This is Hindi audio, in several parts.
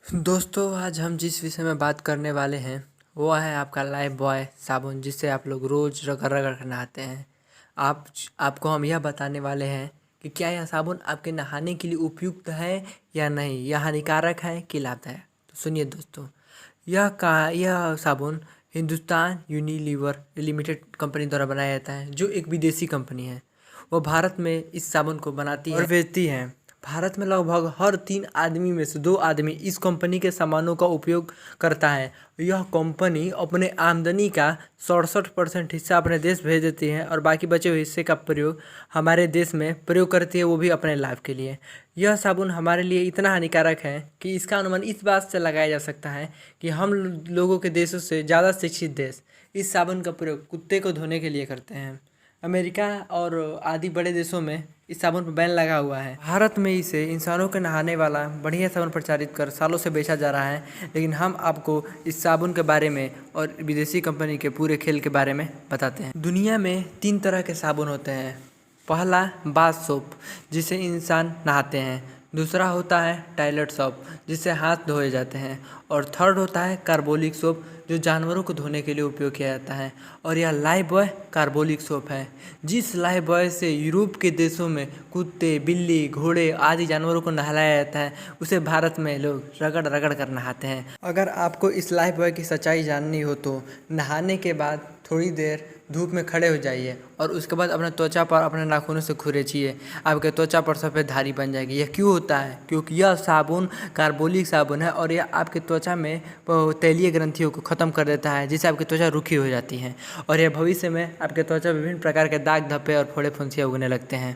दोस्तों आज हम जिस विषय में बात करने वाले हैं वो है आपका लाइफ बॉय साबुन, जिससे आप लोग रोज़ रगड़ रगड़ कर नहाते हैं। आपको हम यह बताने वाले हैं कि क्या यह साबुन आपके नहाने के लिए उपयुक्त है या नहीं, यह हानिकारक है कि लाभदायक। तो सुनिए दोस्तों, यह साबुन हिंदुस्तान यूनिलीवर लिमिटेड कंपनी द्वारा बनाया जाता है, जो एक विदेशी कंपनी है। वो भारत में इस साबुन को बनाती है और बेचती है। भारत में लगभग हर 3 आदमी में से 2 आदमी इस कंपनी के सामानों का उपयोग करता है। यह कंपनी अपने आमदनी का 67% हिस्सा अपने देश भेज देती है और बाकी बचे हुए हिस्से का प्रयोग हमारे देश में प्रयोग करती है, वो भी अपने लाभ के लिए। यह साबुन हमारे लिए इतना हानिकारक है कि इसका अनुमान इस बात से लगाया जा सकता है कि हम लोगों के देशों से ज़्यादा शिक्षित देश इस साबुन का प्रयोग कुत्ते को धोने के लिए करते हैं। अमेरिका और आदि बड़े देशों में इस साबुन पर बैन लगा हुआ है। भारत में इसे इंसानों के नहाने वाला बढ़िया साबुन प्रचारित कर सालों से बेचा जा रहा है, लेकिन हम आपको इस साबुन के बारे में और विदेशी कंपनी के पूरे खेल के बारे में बताते हैं। दुनिया में 3 तरह के साबुन होते हैं। पहला बाथ सोप, जिसे इंसान नहाते हैं। दूसरा होता है टॉयलेट सोप, जिससे हाथ धोए जाते हैं। और थर्ड होता है कार्बोलिक सोप, जो जानवरों को धोने के लिए उपयोग किया जाता है। और यह लाइफबॉय कार्बोलिक सोप है। जिस लाइफबॉय से यूरोप के देशों में कुत्ते, बिल्ली, घोड़े आदि जानवरों को नहलाया जाता है, उसे भारत में लोग रगड़ रगड़ कर नहाते हैं। अगर आपको इस लाइफबॉय की सच्चाई जाननी हो तो नहाने के बाद थोड़ी देर धूप में खड़े हो जाइए और उसके बाद अपने त्वचा पर अपने नाखूनों से खुरेचिए। आपके त्वचा पर सफ़ेद धारी बन जाएगी। यह क्यों होता है? क्योंकि यह साबुन कार्बोलिक साबुन है और यह आपके त्वचा में तैलीय ग्रंथियों को ख़त्म कर देता है, जिससे आपकी त्वचा रूखी हो जाती है और यह भविष्य में आपके त्वचा विभिन्न प्रकार के दाग धब्बे और फोड़े फुंसियाँ उगने लगते हैं।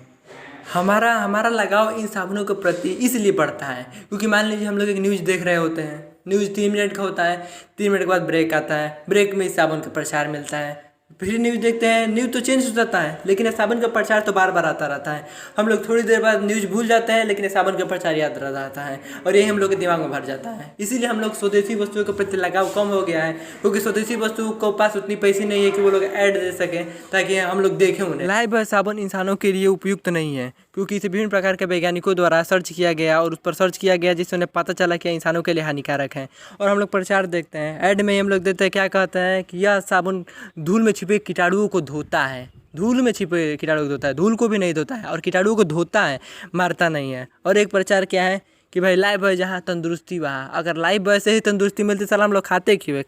हमारा लगाव इन साबुनों के प्रति इसलिए बढ़ता है क्योंकि मान लीजिए हम लोग एक न्यूज़ देख रहे होते हैं। न्यूज़ 3 मिनट का होता है, 3 मिनट के बाद ब्रेक आता है, ब्रेक में इस साबुन का प्रचार मिलता है। फिर न्यूज़ देखते हैं, न्यूज़ तो चेंज हो जाता है लेकिन ये साबुन का प्रचार तो बार बार आता रहता है। हम लोग थोड़ी देर बाद न्यूज़ भूल जाते हैं लेकिन ये साबुन का प्रचार याद रहता है और यही हम लोग के दिमाग में भर जाता है। इसीलिए हम लोग स्वदेशी वस्तुओं के प्रति लगाव कम हो गया है, क्योंकि स्वदेशी वस्तुओं के पास उतनी पैसे नहीं है कि वो लोग ऐड दे सकें ताकि हम लोग देखें उन्हें। लाइफबॉय साबुन इंसानों के लिए उपयुक्त नहीं है क्योंकि इसे विभिन्न प्रकार के वैज्ञानिकों द्वारा सर्च किया गया और उस पर सर्च किया गया, जिससे उन्हें पता चला कि इंसानों के लिए हानिकारक है। और हम लोग प्रचार देखते हैं, ऐड में हम लोग देखते हैं, क्या कहते हैं कि यह साबुन धूल में छिपे कीटाणुओं को धोता है। धूल में छिपे कीटाणु को धोता है, धूल को भी नहीं धोता है और कीटाणुओं को धोता है, मारता नहीं है। और एक प्रचार क्या है कि भाई लाइफबॉय जहाँ तंदुरुस्ती वहाँ। अगर लाइफबॉय से ही तंदुरुस्ती मिलती साला हम लोग खाते क्यों है?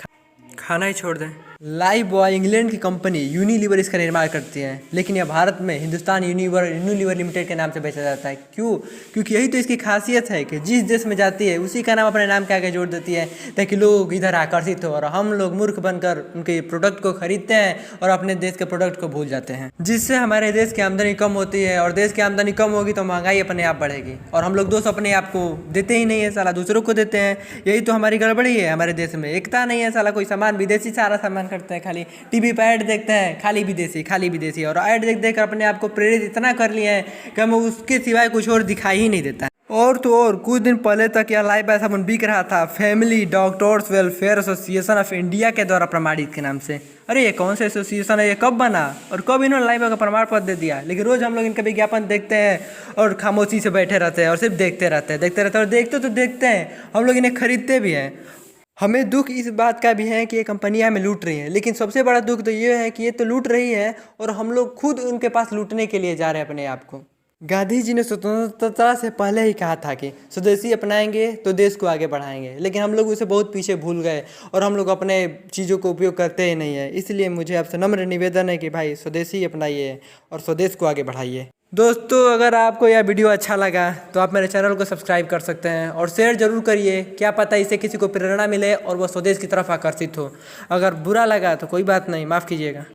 खाना ही छोड़ दें। लाइफबॉय इंग्लैंड की कंपनी यूनिलीवर इसका निर्माण करती है, लेकिन यह भारत में हिंदुस्तान यूनिलीवर लिमिटेड के नाम से बेचा जाता है। क्यों? क्योंकि यही तो इसकी खासियत है कि जिस देश में जाती है उसी का नाम अपने नाम के आगे जोड़ देती है ताकि लोग इधर आकर्षित हो और हम लोग मूर्ख बनकर उनके प्रोडक्ट को खरीदते हैं और अपने देश के प्रोडक्ट को भूल जाते हैं, जिससे हमारे देश की आमदनी कम होती है। और देश की आमदनी कम होगी तो महंगाई अपने आप बढ़ेगी और हम लोग दोस्त अपने आप को देते ही नहीं है, साला दूसरों को देते हैं। यही तो हमारी गड़बड़ी है। हमारे देश में एकता नहीं है, साला कोई सामान विदेशी सारा सामान करते हैं, खाली टीवी पर ऐड देखते हैं, खाली विदेशी और ऐड देख देख कर अपने आप को प्रेरित इतना कर लिए हैं कि हमें उसके सिवाय कुछ और दिखाई ही नहीं देता है। और तो और कुछ दिन पहले तक यह लाइफबॉय साबुन बिक रहा था family doctors welfare association of India के द्वारा प्रमाणित के नाम से। अरे ये कौन सा एसोसिएशन है? ये कब बना और कब इन्होंने लाइफबॉय का प्रमाण पत्र दे दिया? लेकिन रोज़ हम लोग इनका विज्ञापन देखते हैं और खामोशी से बैठे रहते हैं और सिर्फ देखते रहते हैं और देखते हैं, हम लोग इन्हें खरीदते भी हैं। हमें दुख इस बात का भी है कि ये कंपनियां हमें लूट रही हैं, लेकिन सबसे बड़ा दुख तो ये है कि ये तो लूट रही है और हम लोग खुद उनके पास लूटने के लिए जा रहे हैं अपने आप को। गांधी जी ने स्वतंत्रता से पहले ही कहा था कि स्वदेशी अपनाएंगे तो देश को आगे बढ़ाएंगे, लेकिन हम लोग उसे बहुत पीछे भूल गए और हम लोग अपने चीज़ों को उपयोग करते ही नहीं है। इसलिए मुझे आपसे नम्र निवेदन है कि भाई स्वदेशी अपनाइए और स्वदेश को आगे बढ़ाइए। दोस्तों अगर आपको यह वीडियो अच्छा लगा तो आप मेरे चैनल को सब्सक्राइब कर सकते हैं और शेयर जरूर करिए, क्या पता इससे किसी को प्रेरणा मिले और वह स्वदेश की तरफ आकर्षित हो। अगर बुरा लगा तो कोई बात नहीं, माफ़ कीजिएगा।